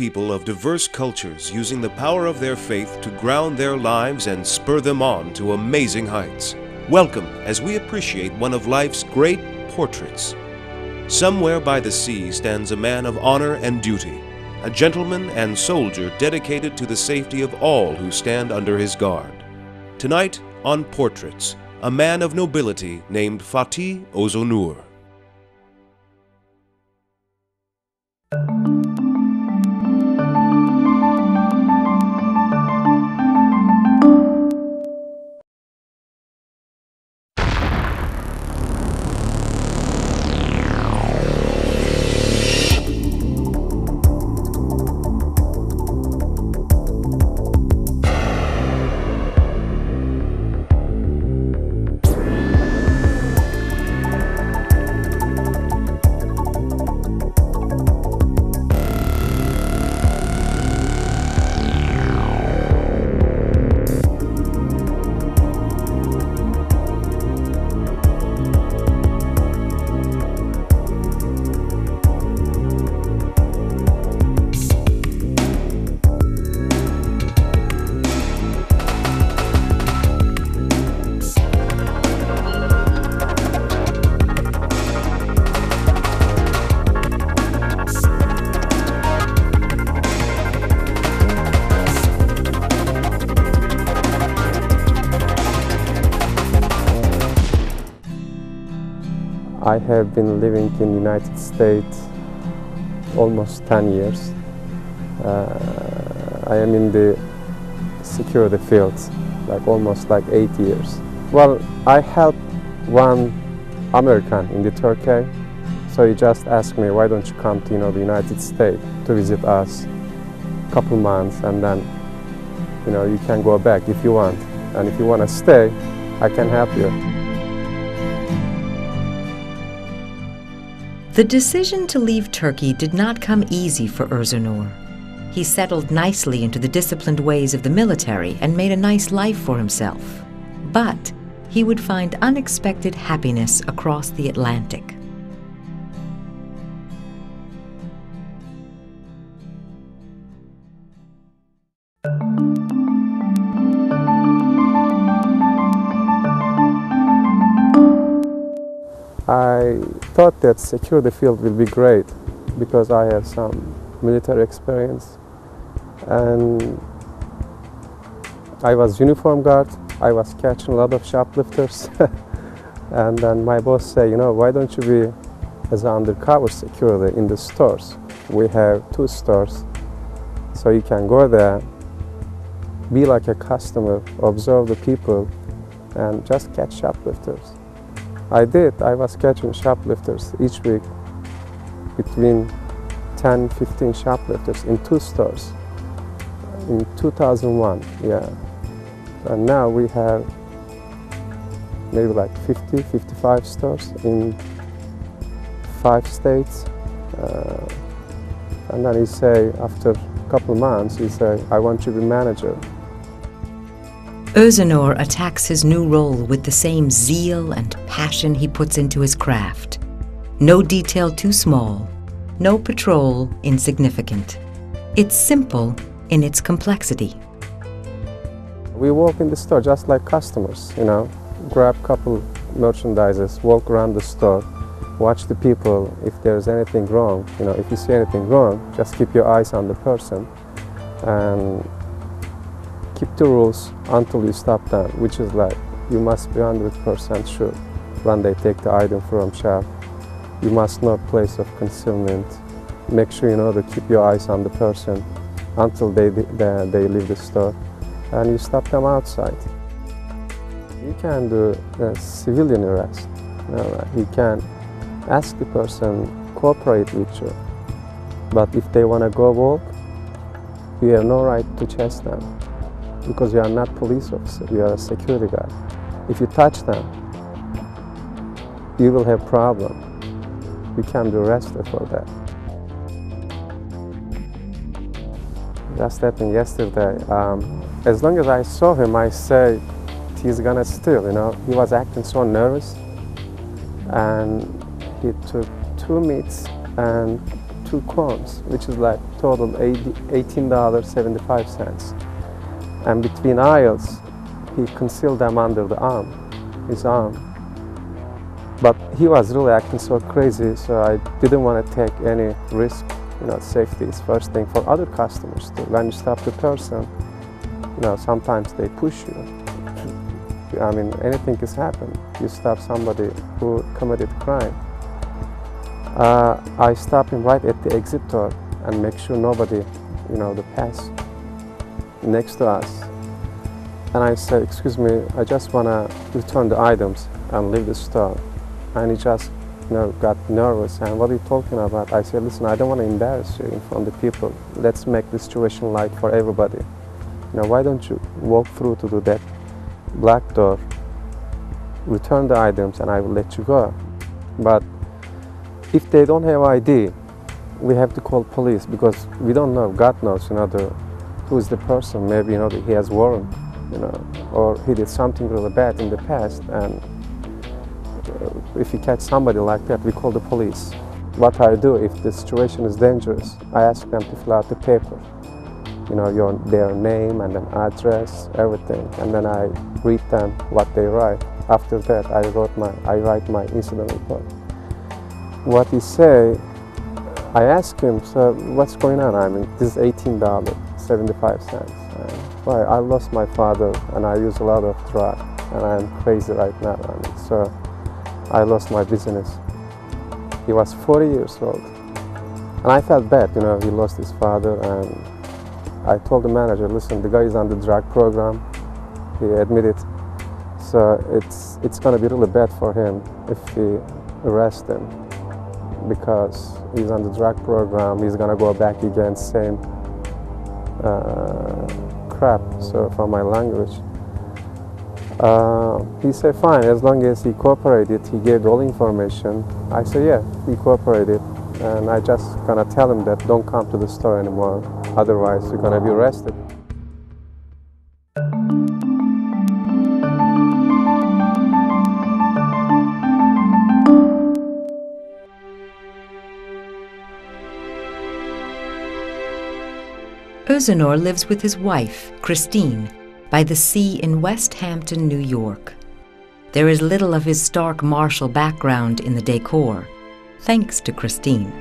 people of diverse cultures using the power of their faith to ground their lives and spur them on to amazing heights. Welcome as we appreciate one of life's great portraits. Somewhere by the sea stands a man of honor and duty, a gentleman and soldier dedicated to the safety of all who stand under his guard. Tonight on Portraits, a man of nobility named Fatih Ozonur. I have been living in the United States almost 10 years. I am in the security field, almost 8 years. Well, I helped one American in the Turkey, so he just asked me, why don't you come to the United States to visit us a couple months, and then you can go back if you want, and if you want to stay, I can help you. The decision to leave Turkey did not come easy for Ozonur. He settled nicely into the disciplined ways of the military and made a nice life for himself. But he would find unexpected happiness across the Atlantic. I thought that security field will be great because I have some military experience, and I was uniform guard. I was catching a lot of shoplifters and then my boss said, why don't you be as an undercover security in the stores? We have 2 stores, so you can go there, be like a customer, observe the people and just catch shoplifters. I did. I was catching shoplifters each week, between 10-15 shoplifters in 2 stores in 2001, yeah. And now we have maybe 50-55 stores in 5 states. And then he say, after a couple months, he say, I want you to be manager. Ozonur attacks his new role with the same zeal and passion he puts into his craft. No detail too small, no patrol insignificant. It's simple in its complexity. We walk in the store just like customers, grab a couple merchandises, walk around the store, watch the people. If there's anything wrong, if you see anything wrong, just keep your eyes on the person and keep the rules until you stop them, which is you must be 100% sure when they take the item from shop. You must know place of concealment. Make sure to keep your eyes on the person until they leave the store, and you stop them outside. You can do a civilian arrest. You can ask the person cooperate with you, but if they want to go walk, you have no right to chase them, because you are not police officer, you are a security guard. If you touch them, you will have problem. You can be arrested for that. Just happened yesterday. As long as I saw him, I say he's gonna steal. He was acting so nervous, and he took 2 meats and 2 coins, which is like total $18.75. And between aisles, he concealed them under his arm. But he was really acting so crazy, so I didn't want to take any risk. Safety is first thing for other customers too. When you stop the person, sometimes they push you. I mean, anything has happened. You stop somebody who committed crime. I stop him right at the exit door and make sure nobody, the pass next to us. And I said, excuse me, I just want to return the items and leave the store. And he just, got nervous. And what are you talking about? I said, listen, I don't want to embarrass you in front of the people. Let's make the situation light for everybody. Why don't you walk through to that black door, return the items, and I will let you go. But if they don't have ID, we have to call police because we don't know. God knows, who is the person. Maybe he has warrant, or he did something really bad in the past. And if you catch somebody like that, we call the police. What I do if the situation is dangerous, I ask them to fill out the paper. Their name and an address, everything, and then I read them what they write. After that, I write my incident report. What he say, I ask him, so what's going on? I mean, this is $18.75. Why? I lost my father and I use a lot of drugs and I'm crazy right now. So I lost my business. He was 40 years old. And I felt bad, he lost his father, and I told the manager, listen, the guy is on the drug program. He admitted. So it's going to be really bad for him if we arrest him because he's on the drug program. He's going to go back again, same crap, so from my language. He said, fine, as long as he cooperated, he gave all information. I said, yeah, he cooperated. And I just gonna tell him that don't come to the store anymore, otherwise you're gonna be arrested. Özenor lives with his wife, Christine, by the sea in West Hampton, New York. There is little of his stark martial background in the decor, thanks to Christine.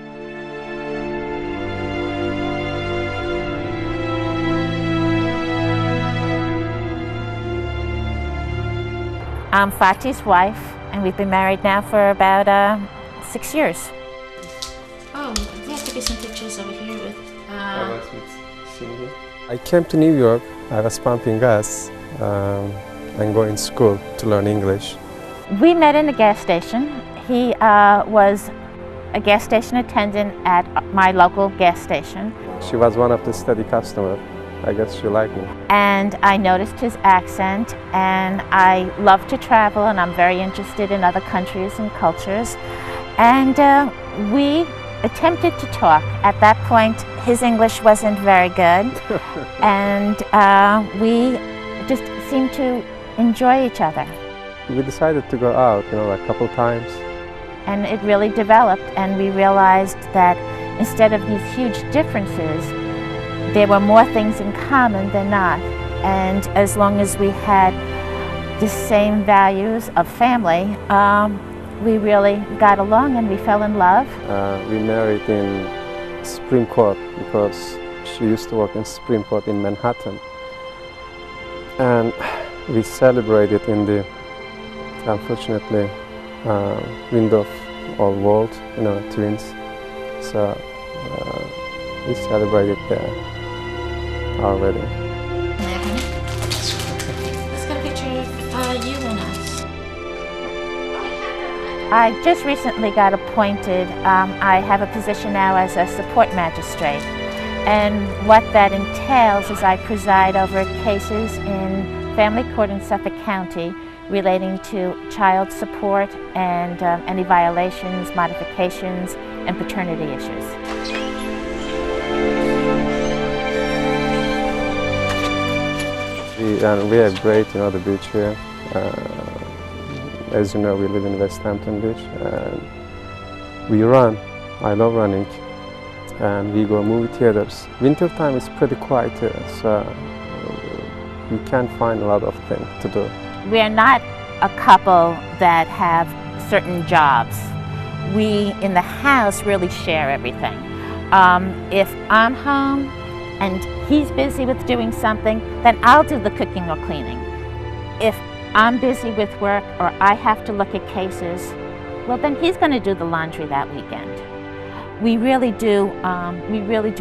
I'm Fatih's wife, and we've been married now for about 6 years. Oh, there have to be some pictures over here with... I came to New York. I was pumping gas and going to school to learn English. We met in a gas station. He was a gas station attendant at my local gas station. She was one of the steady customers. I guess she liked me. And I noticed his accent, and I love to travel, and I'm very interested in other countries and cultures. And we attempted to talk. At that point, his English wasn't very good, and we just seemed to enjoy each other. We decided to go out, a couple times. And it really developed, and we realized that instead of these huge differences, there were more things in common than not. And as long as we had the same values of family, we really got along and we fell in love. We married in Supreme Court because she used to work in Supreme Court in Manhattan. And we celebrated in the, unfortunately, window of our world, twins. So we celebrated there. Our wedding. Let's get a picture of you and us. I just recently got appointed. I have a position now as a support magistrate. And what that entails is I preside over cases in family court in Suffolk County relating to child support and any violations, modifications, and paternity issues. We are great, the beach here. As you know, we live in West Hampton Beach. We run. I love running. and we go movie theaters. Winter time is pretty quiet here, so you can't find a lot of things to do. We're not a couple that have certain jobs. We in the house really share everything. If I'm home and he's busy with doing something, then I'll do the cooking or cleaning. If I'm busy with work or I have to look at cases, well then he's going to do the laundry that weekend. We really do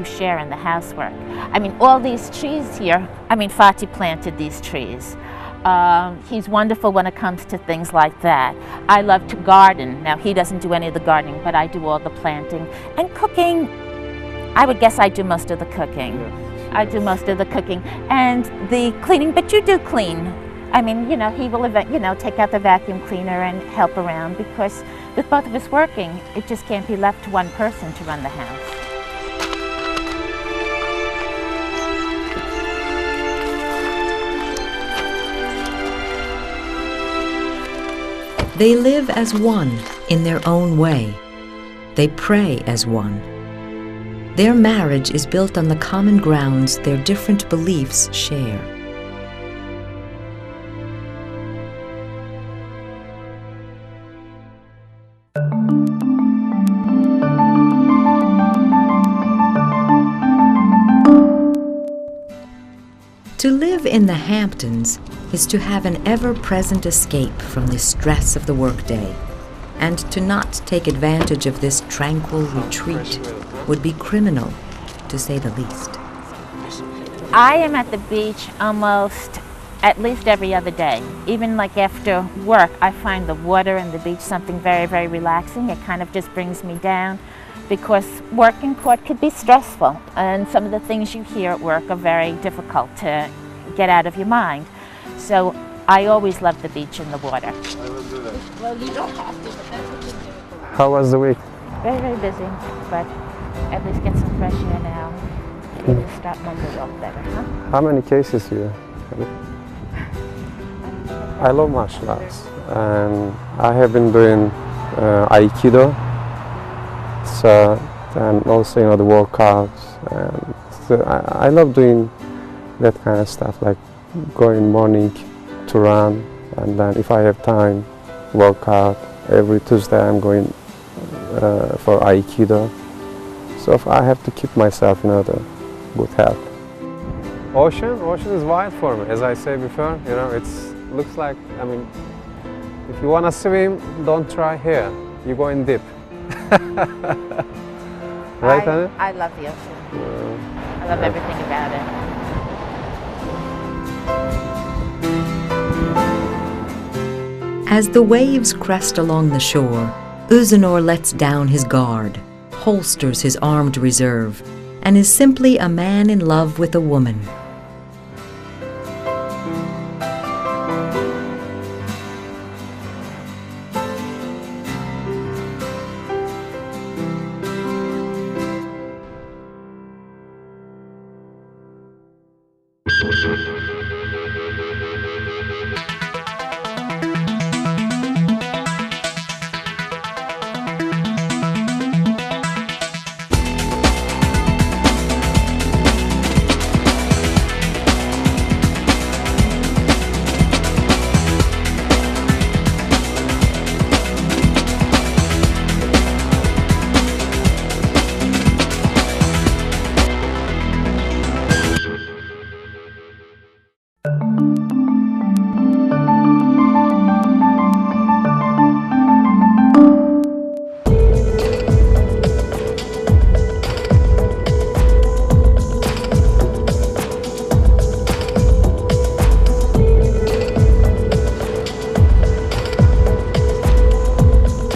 share in the housework. I mean, all these trees here, Fatih planted these trees. He's wonderful when it comes to things like that. I love to garden. Now, he doesn't do any of the gardening, but I do all the planting. And cooking, I would guess I do most of the cooking. Yes. I do most of the cooking. And the cleaning, but you do clean. I mean, you know, he will, take out the vacuum cleaner and help around, because with both of us working, it just can't be left to one person to run the house. They live as one in their own way. They pray as one. Their marriage is built on the common grounds their different beliefs share. To live in the Hamptons is to have an ever-present escape from the stress of the workday, and to not take advantage of this tranquil retreat would be criminal, to say the least. I am at the beach almost at least every other day. Even like after work, I find the water and the beach something very, very relaxing. It kind of just brings me down, because work in court could be stressful, and some of the things you hear at work are very difficult to get out of your mind. So I always love the beach and the water. Well, you don't have to, but that's what you do. How was the week? Very, very busy, but at least get some fresh air now. Maybe start Monday off better, huh? How many cases do you have? I love martial arts, and I have been doing Aikido, so, and also the workouts, and so I love doing that kind of stuff, like going morning to run, and then if I have time, work out. Every Tuesday I'm going for Aikido, so I have to keep myself in the good health. Ocean is wild for me, as I said before. It looks like, if you want to swim, don't try here. You go in deep. Right, Anna? I love the ocean. I love everything about it. As the waves crest along the shore, Uzunur lets down his guard, holsters his armed reserve, and is simply a man in love with a woman.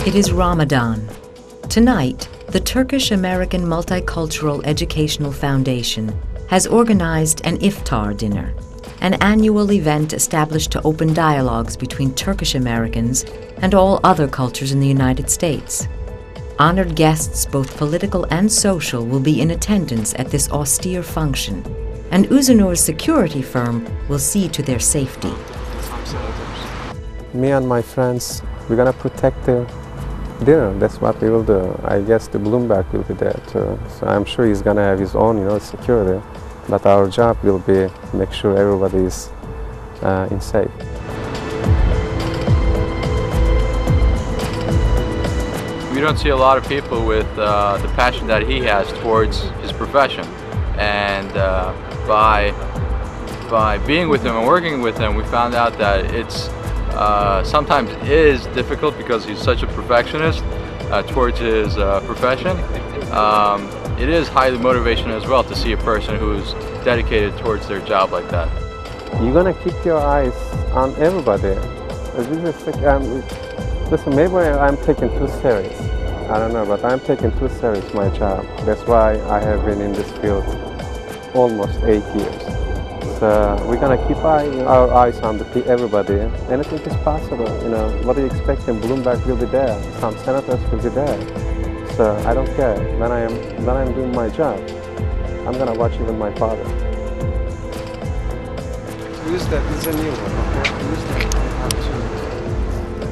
It is Ramadan. Tonight, the Turkish-American Multicultural Educational Foundation has organized an iftar dinner, an annual event established to open dialogues between Turkish Americans and all other cultures in the United States. Honored guests, both political and social, will be in attendance at this austere function, and Uzunur's security firm will see to their safety. Me and my friends, we're gonna protect the dinner. That's what we will do. I guess the Bloomberg will be there too. So I'm sure he's gonna have his own, security. But our job will be make sure everybody is in safe. We don't see a lot of people with the passion that he has towards his profession, and by being with him and working with him, we found out that it's sometimes is difficult because he's such a perfectionist towards his profession. It is highly motivational as well to see a person who's dedicated towards their job like that. You're gonna keep your eyes on everybody. Listen, maybe I'm taking too serious. I don't know, but I'm taking too serious my job. That's why I have been in this field almost 8 years. So we're gonna keep our eyes on everybody. Anything is possible. What do you expect? Bloomberg will be there. Some senators will be there. So I don't care. When I'm doing my job, I'm gonna watch even my father. Use that. It's a new one. Okay? Use that.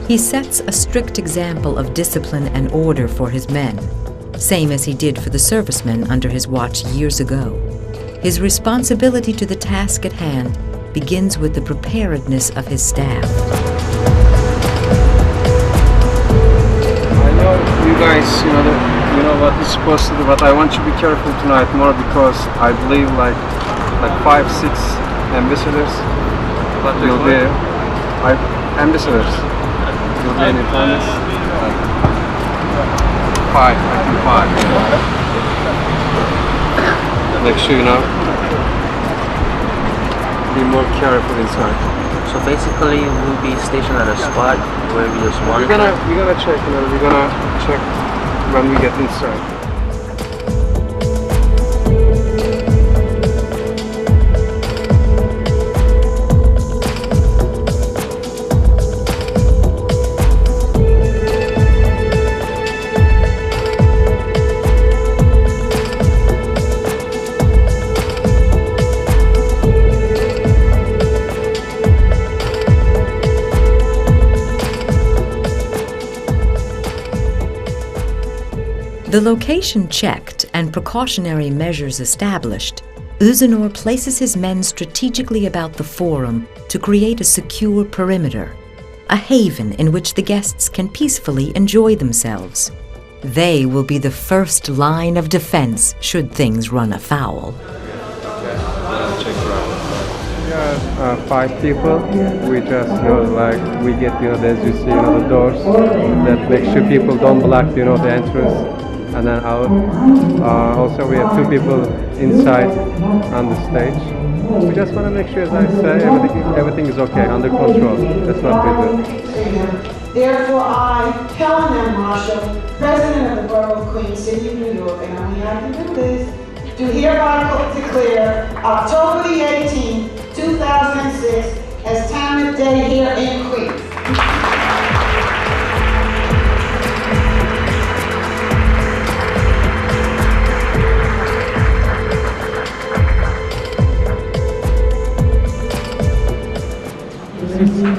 He sets a strict example of discipline and order for his men, same as he did for the servicemen under his watch years ago. His responsibility to the task at hand begins with the preparedness of his staff. I know you guys, you know what is supposed to do, but I want you to be careful tonight more because I believe like 5-6 ambassadors will be ambassadors will be in attendance. 5, I think 5. Make sure be more careful inside. So basically, we'll be stationed at a spot where we just monitor. We're gonna check. We're gonna check when we get inside. The location checked and precautionary measures established, Uzunur places his men strategically about the forum to create a secure perimeter, a haven in which the guests can peacefully enjoy themselves. They will be the first line of defense should things run afoul. We are 5 people. We just we get as you see the doors that make sure people don't block the entrance. And then out. Also, we have 2 people inside on the stage. We just want to make sure, as I say, everything is okay, under control. That's what we do. Therefore, I, Helen M. Marshall, President of the Borough of Queens, City of New York, and I only have to do this, do hereby declare October the 18th, 2006, as Time of Day here in Queens.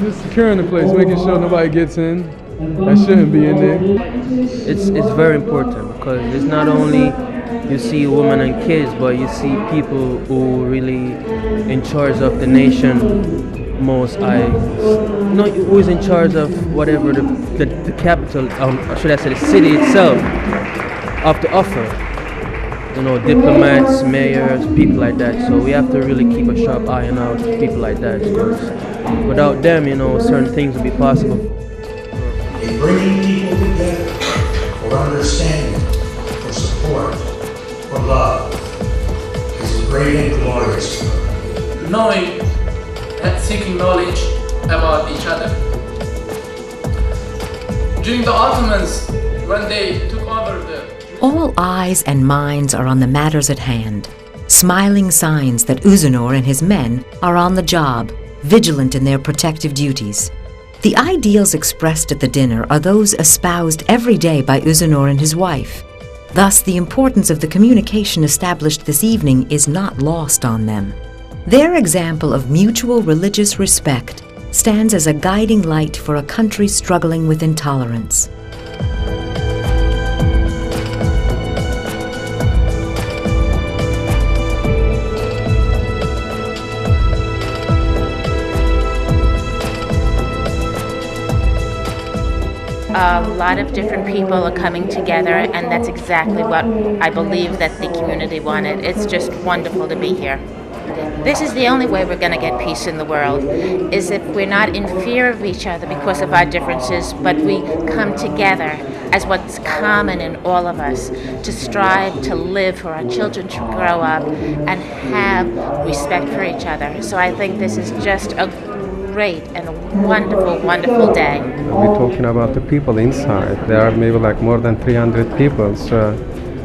Just securing the place, making sure nobody gets in that shouldn't be in there. It's very important because it's not only you see women and kids, but you see people who really in charge of the nation who is in charge of whatever the capital, should I say the city itself, of the offer. Diplomats, mayors, people like that. So we have to really keep a sharp eye on out people like that, because without them, certain things will be possible. Bringing people together for understanding, for support, for love is a great and glorious work. Knowing and seeking knowledge about each other. During the Ottomans, when they took over all eyes and minds are on the matters at hand, smiling signs that Uzunur and his men are on the job, vigilant in their protective duties. The ideals expressed at the dinner are those espoused every day by Uzunur and his wife. Thus, the importance of the communication established this evening is not lost on them. Their example of mutual religious respect stands as a guiding light for a country struggling with intolerance. a lot of different people are coming together, and that's exactly what I believe that the community wanted. It's just wonderful to be here. This is the only way we're going to get peace in the world, is if we're not in fear of each other because of our differences, but we come together as what's common in all of us, to strive to live for our children to grow up and have respect for each other. So I think this is just a great and a wonderful, wonderful day. We're talking about the people inside. There are maybe like more than 300 people, so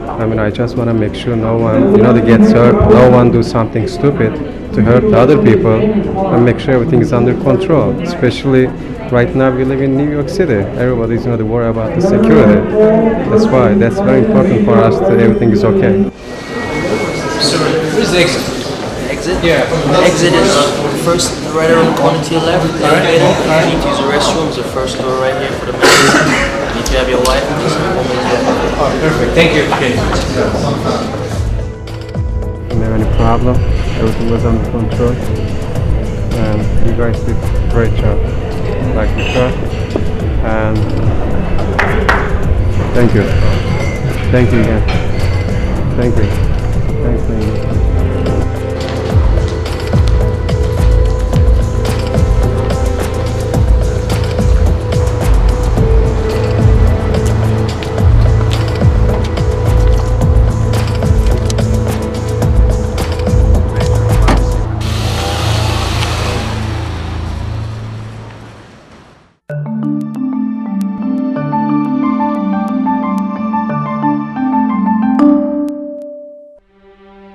I mean, I just want to make sure no one, that gets hurt, no one do something stupid to hurt the other people, and make sure everything is under control. Especially right now we live in New York City. Everybody's worried about the security. That's why, that's very important for us that everything is okay. So, where's the exit? Exit? Yeah. The exit is first, right around the corner to your left. The elevator. You need to use the restrooms. The first door right here for the men. You need to have your wife and this woman there. Oh, perfect. Thank you. Okay. Didn't have any problem. Everything was under control. And you guys did a great job. Like the car. And thank you. Thank you again. Thank you. Thanks again.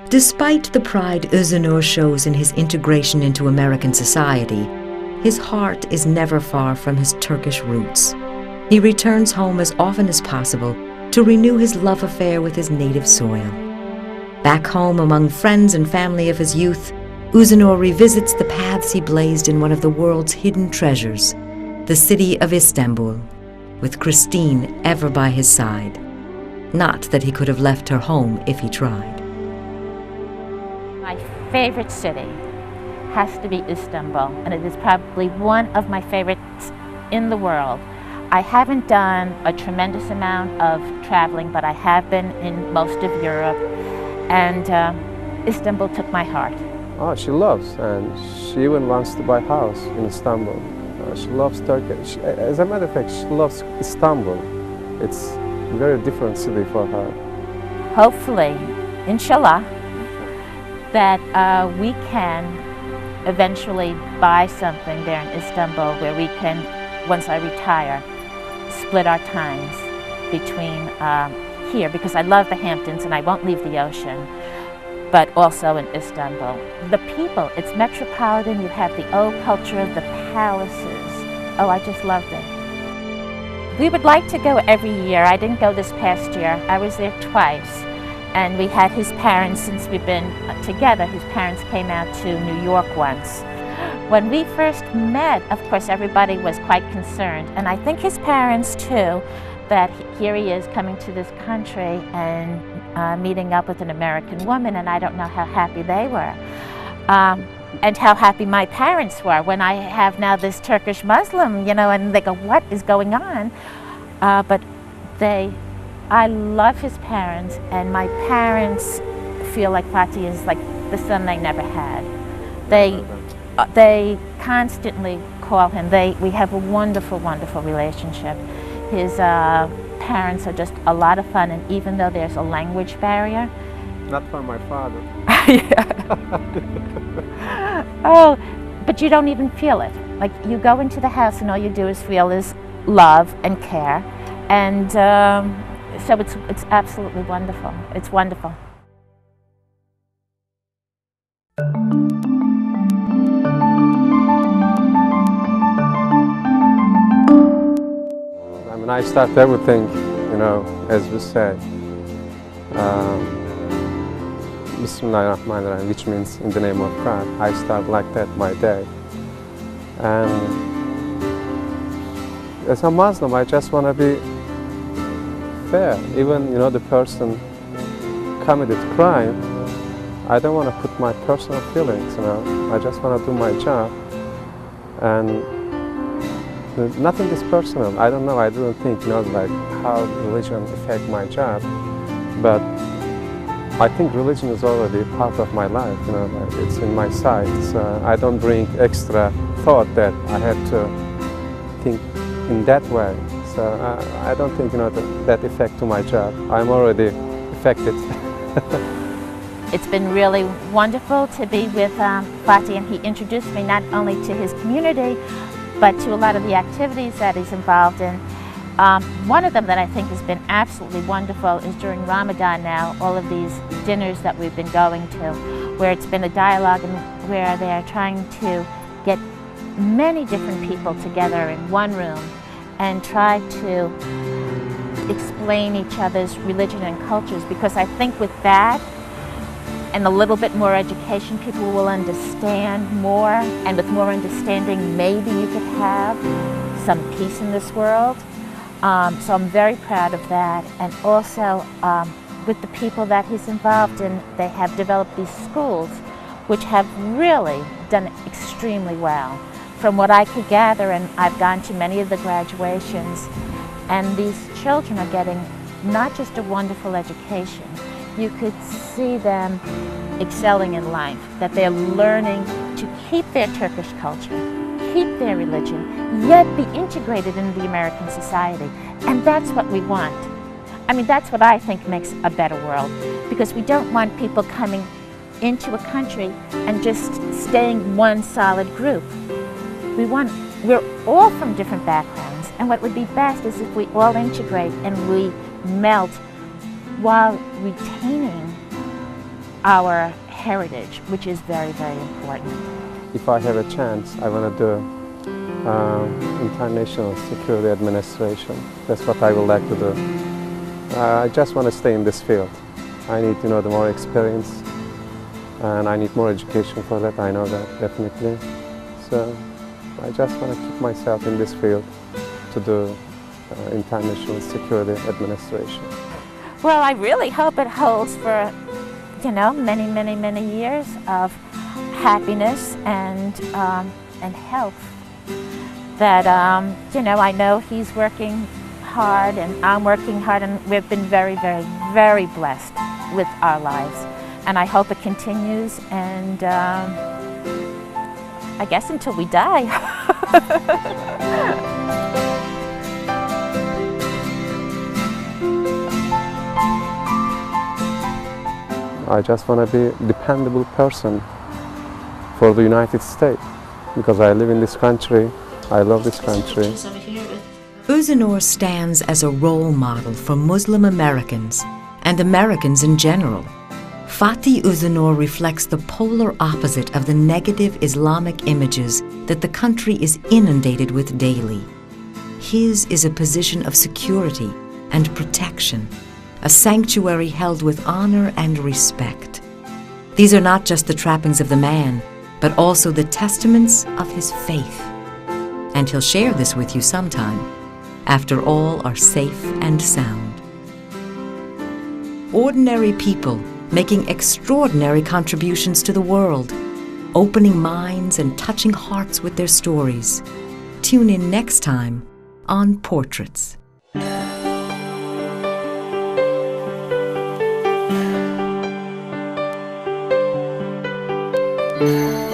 Despite the pride Özdemir shows in his integration into American society, his heart is never far from his Turkish roots. He returns home as often as possible to renew his love affair with his native soil. Back home among friends and family of his youth, Özdemir revisits the paths he blazed in one of the world's hidden treasures, the city of Istanbul, with Christine ever by his side. Not that he could have left her home if he tried. My favorite city has to be Istanbul, and it is probably one of my favorites in the world. I haven't done a tremendous amount of traveling, but I have been in most of Europe, and Istanbul took my heart. Oh, she loves, and she even wants to buy a house in Istanbul. She loves Turkey. As a matter of fact, she loves Istanbul. It's a very different city for her. Hopefully, inshallah, that we can eventually buy something there in Istanbul where we can, once I retire, split our times between here, because I love the Hamptons and I won't leave the ocean, but also in Istanbul. The people, it's metropolitan, you have the old culture of the palaces. Oh, I just loved it. We would like to go every year. I didn't go this past year. I was there twice. And we had his parents, since we've been together, his parents came out to New York once. When we first met, of course, everybody was quite concerned. And I think his parents, too, that here he is coming to this country and meeting up with an American woman, and I don't know how happy they were. And how happy my parents were when I have now this Turkish Muslim, and they go, what is going on? But I love his parents, and my parents feel like Fatih is like the son they never had. They constantly call him. We have a wonderful, wonderful relationship. His parents are just a lot of fun, and even though there's a language barrier. Not for my father. Oh, but you don't even feel it. Like, you go into the house and all you do is feel is love and care, and so it's absolutely wonderful. It's wonderful. I mean, I start everything, as we say, Bismillahirrahmanirrahim, which means in the name of God. I start like that my day. And as a Muslim, I just want to be fair. Even, the person committed crime, I don't want to put my personal feelings, I just want to do my job. And Nothing is personal. I don't know. I don't think, like how religion affect my job, but I think religion is already part of my life. Like it's in my side. So I don't bring extra thought that I have to think in that way. So I don't think that effect to my job. I'm already affected. It's been really wonderful to be with Fatih, and he introduced me not only to his community, but to a lot of the activities that he's involved in. One of them that I think has been absolutely wonderful is during Ramadan now, all of these dinners that we've been going to, where it's been a dialogue and where they're trying to get many different people together in one room and try to explain each other's religion and cultures, because I think with that and a little bit more education, people will understand more, and with more understanding, maybe you could have some peace in this world. So I'm very proud of that, and also with the people that he's involved in, they have developed these schools which have really done extremely well. From what I could gather, and I've gone to many of the graduations, and these children are getting not just a wonderful education, you could see them excelling in life, that they're learning to keep their Turkish culture, keep their religion, yet be integrated into the American society. And that's what we want. I mean, that's what I think makes a better world, because we don't want people coming into a country and just staying one solid group. We're all from different backgrounds, and what would be best is if we all integrate and we melt while retaining our heritage, which is very, very important. If I have a chance, I want to do international security administration. That's what I would like to do. I just want to stay in this field. I need, the more experience, and I need more education for that. I know that definitely. So I just want to keep myself in this field to do international security administration. Well, I really hope it holds for, many, many, many years of happiness and health. That, I know he's working hard and I'm working hard, and we've been very, very, very blessed with our lives. And I hope it continues, and I guess until we die. I just want to be a dependable person for the United States, because I live in this country, I love this country. Öznur stands as a role model for Muslim Americans and Americans in general. Fatih Öznur reflects the polar opposite of the negative Islamic images that the country is inundated with daily. His is a position of security and protection, a sanctuary held with honor and respect. These are not just the trappings of the man, but also the testaments of his faith. And he'll share this with you sometime, after all are safe and sound. Ordinary people making extraordinary contributions to the world, opening minds and touching hearts with their stories. Tune in next time on Portraits. Thank you.